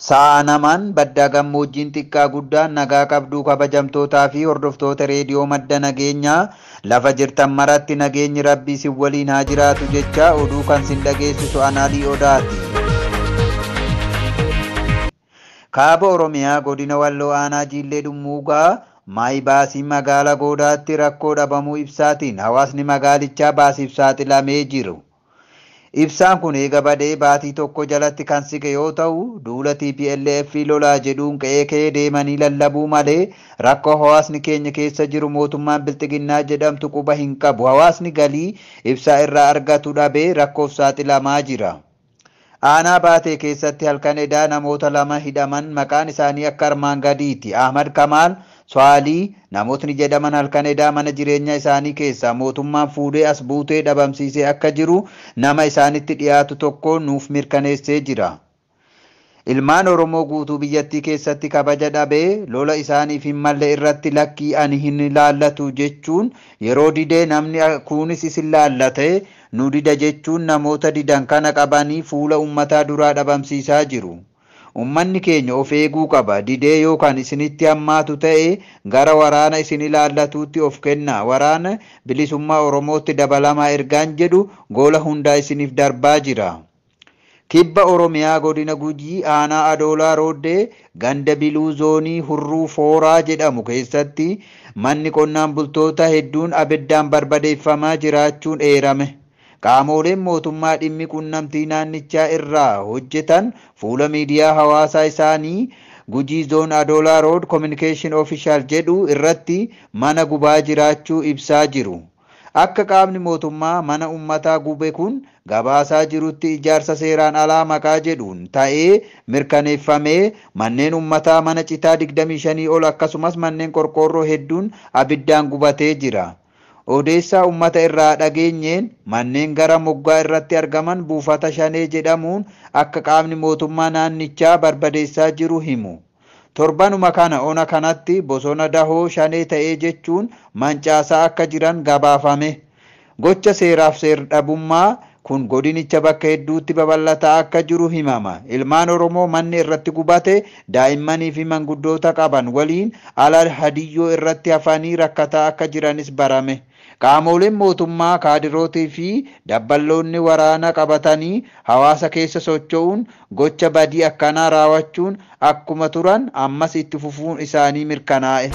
Sa'a namaan baddaa gammoojjiin xiqqaa guddaan nagaa qabduu kabajamtootaa fi hordoftoota reediyoo madda nageenyaa lafa jirtan maratti nageenyi rabbii si waliin haa jiraatu jecha oduu kan sin dhageessisu Anaalii Odaati. Kaaba Oromiyaa godina Walloo Aanaa Jiillee Dummuugaa maayibaasii magaalaa Goodaatti rakkoo dhabamuu ibsaatiin hawaasni magaalichaa baasiif saaxilamee jiru. Ibsaan kun eega badee baatii tokko jalatti kan siqe yoo ta'u, duula TPLF lolaa jedhuun qe'ee deemanii lallabuu malee rakkoo hawaasni keenya keessa jiru mootummaan Bilxiginnaa jedhamtu quba hin qabu. Hawaasni galii ibsaa irraa argatu dhabee rakkoof saaxilamaa jira. Aanaa baatee keessatti halkan edaa namoota lama hidhaman maqaan isaanii akka armaan gadiiti. Ahmad Kamaal Swaalii namootni jedhaman halkan edaa mana jireenya isaanii keessaa mootummaan fuudhee as buutee dhabamsiisee akka jiru nama isaanitti dhiyaatu tokko nuuf mirkaneessee jira. Ilmaan Oromoo guutuu biyyattii keessatti kabaja dhabee lola isaaniif hin malle irratti lakkii ani hin ilaallatu jechuun yeroo didee namni kunis isin laallate nu dida jechuun namoota didan kana qabanii fuula ummataa duraa dhabamsiisaa jiru. Ummanni keenya of eeguu qaba. Didee yookaan isinitti hammaatu ta'e gara waraana isin ilaallatuutti of kenna. Waraana bilisummaa Oromootti dabalamaa ergaan jedhu gola hundaa isiniif darbaa jira. Kibba Oromiyaa godina Gujii aanaa Adoolaa Rooddee ganda Biluu zoonii Hurruu Fooraa jedhamu keessatti manni qonnaan bultoota hedduun abiddaan barbadeeffamaa jiraachuun eerame. Qaamoleen mootummaa dhimmi qunnamtii naannichaa irraa hojjetan fuula miidiyaa hawaasaa isaanii Gujii zoon Adoolaa Road Communication Official jedhu irratti mana gubaa jiraachuu ibsaa jiru. Akka qaamni mootummaa mana ummataa gube kun gabaasaa jirutti ijaarsa seeraan alaa maqaa jedhuun ta'ee mirkaneeffamee manneen ummataa mana citaa 25 ol akkasumas manneen qorqoorroo hedduun abiddaan gubatee jira. Odeessaa ummata irraa dhageenyeen manneen gara moggaa irratti argaman buufata Shanee jedhamuun akka qaamni mootummaa naannichaa barbadeessaa jiru himu. Torbanuma kana ona kanatti bosona dahoo Shanee ta'ee jechuun mancaasaa akka jiran gabaafame. Gocha seeraaf seer-dhabummaa kun godinicha bakka hedduutti babal'ataa akka jiru himama. Ilmaan Oromoo manni irratti gubate daa'immanii fi manguddoota qaban waliin ala hadiyyoo irratti hafanii rakkataa akka jiranis barame. Qaamoleen mootummaa kaadirootii fi dabballoonni waraana qabatanii hawaasa keessa socho'uun gocha badii akkanaa raawwachuun akkuma turan ammas itti fufuun isaanii mirkanaa'e.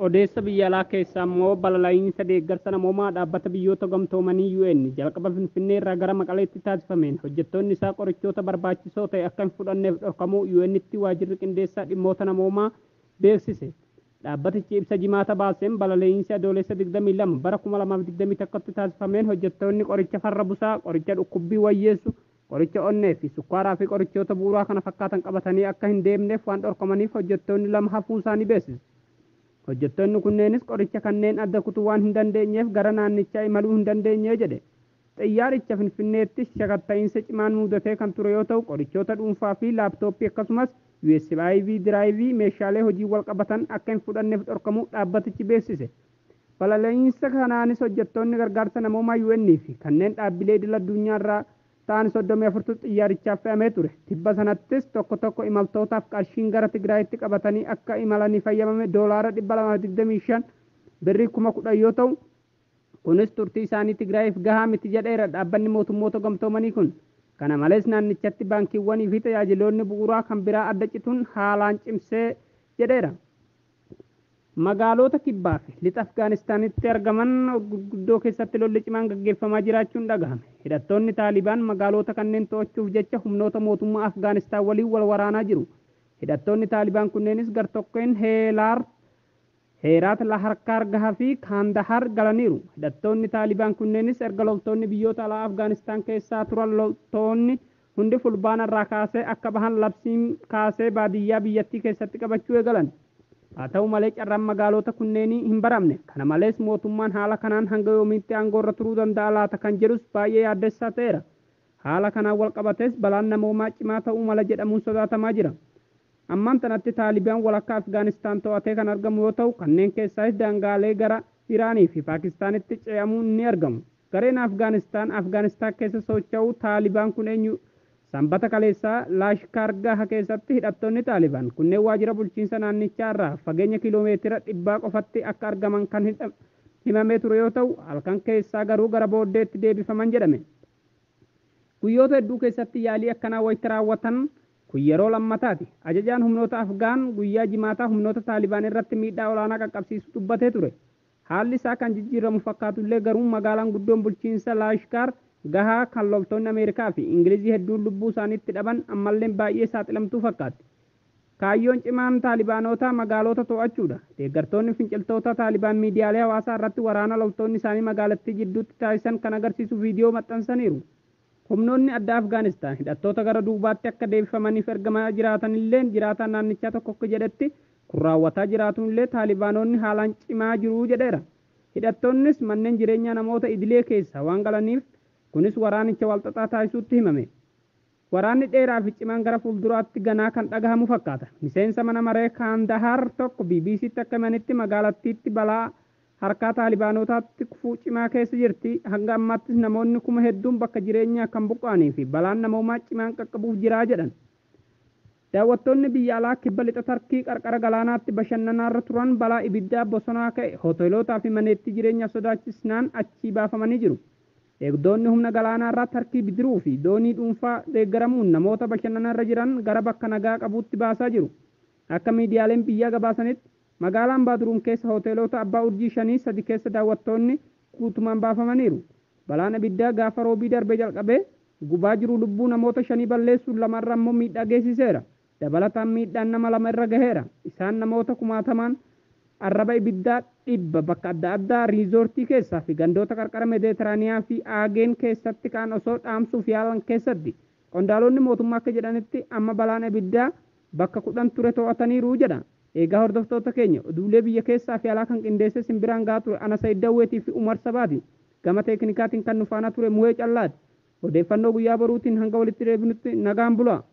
Odeessa biyya alaa keessaa immoo balaliinsa deeggarsa namoomaa dhaabbata biyyoota gamtoomanii UN jalqaba Finfinnee irraa gara Maqaleetti taasifameen hojjettoonni isaa qorichoota barbaachisoo ta'e akka hin fudhanneef dhorkamuu UN'tti waajjirri qindeessaa dhimmoota namoomaa beeksise. Dhaabbatichi ibsa jimaata baaseen balaliinsi adoolessa 22 bara 2021tti taasifameen hojjettoonni qoricha farra busaa, qoricha dhukkubbii wayyeessu, qoricha onnee fi sukkaaraa fi qorichoota bu'uuraa kana fakkaatan qabatanii akka hin deemneef waan dhorkamaniif hojjettoonni lama hafuu isaanii beeksise. Hojjettoonni kunneenis qoricha kanneen adda kutuu waan hin dandeenyeef gara naannichaa imaluu hin dandeenye jedhe. Xiyyaaricha Finfinneetti shakatta'iinsa cimaan mudatee kan ture yoo ta'u qorichoota dhuunfaa fi laaptooppii akkasumas USB diraayivii meeshaalee hojii wal qabatan akka hin fudhanneef dhorkamuu dhaabbatichi beeksise. Balaliinsa kanaanis hojjettoonni gargaarsa namoomaa UN fi kanneen dhaabbilee idil addunyaa irraa ta'an 34 xiyyaarichaaf fe'amee ture. Tibba sanattis tokko imaltootaaf qarshiin gara Tigraayitti qabatanii akka imalaniif fayyamame $225 birrii 10,000 yoo ta'u kunis turtii isaanii Tigraayiif gahaa miti jedheera dhaabbanni mootummoota gamtoomanii kun. Kana malees naannichatti baankiiwwanii fi tajaajiloonni bu'uuraa kan biraa adda cituun haalaan cimsee jedheera. Magaalota kibbaa fi lixa Afgaanistaanitti argaman gurguddoo keessatti lolli cimaan gaggeeffamaa jiraachuun dhagahame. Hidhattoonni Taalibaan magaalota kanneen to'achuuf jecha humnoota mootummaa Afgaanistaan waliin wal waraanaa jiru. Hidhattoonni Taalibaan kunneenis gartokkeen Heeraat Laharkaar gahaa fi Kaandahar galaniiru. Hidhattoonni Taalibaan kunneenis erga loltoonni biyyoota alaa Afgaanistaan keessaa turan loltoonni hundi fulbaana irraa kaasee akka bahan labsiin kaasee baadiyyaa biyyattii keessatti qabachuu eegalan. Haa ta'u malee carraan magaalota kunneenii hin baramne. Kana malees mootummaan haala kanaan hanga yoomiitti aangoo irra turuu danda'a laata kan jedhus baay'ee yaaddessaa ta'eera. Haala kanaan wal qabates balaan namoomaa cimaa ta'uu mala jedhamuun sodaatamaa jira. Ammaan tanatti Taalibaan walakkaa Afgaanistaan to'atee kan argamu yoo ta'u kanneen keessaas daangaalee gara Iraanii fi Paakistaanitti ce'amuun ni argamu. Gareen Afgaanistaan keessa socho'u Taalibaan kun Sanbata kaleessaa Laashkaargaa keessatti hidhattoonni Taalibaan kunneen waajjira bulchiinsa naannichaa irraa fageenya kiiloomeetira 100 qofatti akka argaman kan himamee ture yoo ta'u halkan keessaa garuu gara booddeetti deebifaman jedhame. Guyyoota hedduu keessatti yaalii akkanaa wayita raawwatan kun yeroo lammataati. Ajajaan humnoota Afgaan guyyaa jimaataa humnoota Taalibaan irratti miidhaa olaanaa qaqqabsiisu dubbatee ture. Haalli isaa kan jijjiiramu fakkaatullee garuu magaalaan guddoon bulchiinsa Laashkaar gahaa kan loltoonni Ameerikaa fi Ingilizii hedduun lubbuu isaaniitti dhaban ammallee baay'ee saaxilamtuu fakkaatti. Kaayyoon cimaan Taalibaanotaa magaalota to'achuudha. Deeggartoonni finciltoota Taalibaan miidiyaalee hawaasaa irratti waraana loltoonni isaanii magaalattii jidduutti taasisan kan agarsiisu viidiyoo maxxansaniiru. Humnoonni addaa Afgaanistaan hidhattoota gara duubaatti akka deebifamaniif ergamaa jiraatanillee jiraataan naannichaa tokko akka jedhetti kun raawwataa jiraatullee Taalibaanonni haalaan cimaa jiru jedheera. Hidhattoonnis manneen jireenyaa namoota idilee keessa waan galaniif kunis waraanicha walxaxaa taasisuutti himame. Waraanni dheeraa fi cimaan gara fuulduraatti ganaa kan dhagahamu fakkaata. Miseensa mana maree Kaandahaar tokko BBCtti akka himanitti magaalattiitti balaa harkaa Taalibaanotaatti kufuu cimaa keessa jirti. Hanga ammaattis namoonni kuma hedduun bakka jireenyaa kan buqqa'anii fi balaan namoomaa cimaan qaqqabuuf jiraa jedhan. Daawwattoonni biyya alaa kibba lixa Tarkii qarqara galaanaatti bashannanaarra turan balaa ibiddaa bosonaa ka'e hoteelotaa fi maneetti jireenyaa sodaachisnaan achii baafamanii jiru. Eegdonni humna galaanaarraa Tarkii bidiruu fi doonii dhuunfaa deeggaramuun namoota bashannanarra jiran gara bakka nagaa qabuutti baasaa jiru. Akka miidiyaaleen biyyaa gabaasanitti magaalaan Baaduruun keessa hoteelota abbaa urjii 5 keessa daawwattoonni guutumaan baafamaniiru. Balaan ibiddaa gaafa roobii darbee jalqabee gubaa jiru lubbuu namoota 5 balleessuun lamarra immoo miidhaa geessiseera. Dabalataan miidhaan nama 2 irra gaheera. Isaan namoota 10,000 arraba ibiddaa 100 bakka adda addaa riizoortii keessaa fi gandoota qarqara Meeditiraaniyaa fi Aageen keessatti kaan osoo dhaamsuuf yaalan keessatti qondaalonni mootummaa akka jedhanitti amma balaan ibiddaa bakka 10 ture to'ataniiru jedha. Eegaa hordoftoota keenya oduulee biyya keessaa fi alaa kan qindeesse simbiraan gaa ture Ana Sayyid Dawweetii fi Umar Sabaati. Gama teeknikaatiin kan nufaana ture Muhee Callaati. Odeeffannoo guyyaa boruutiin hanga walitti deebinutti nagaan bulaa.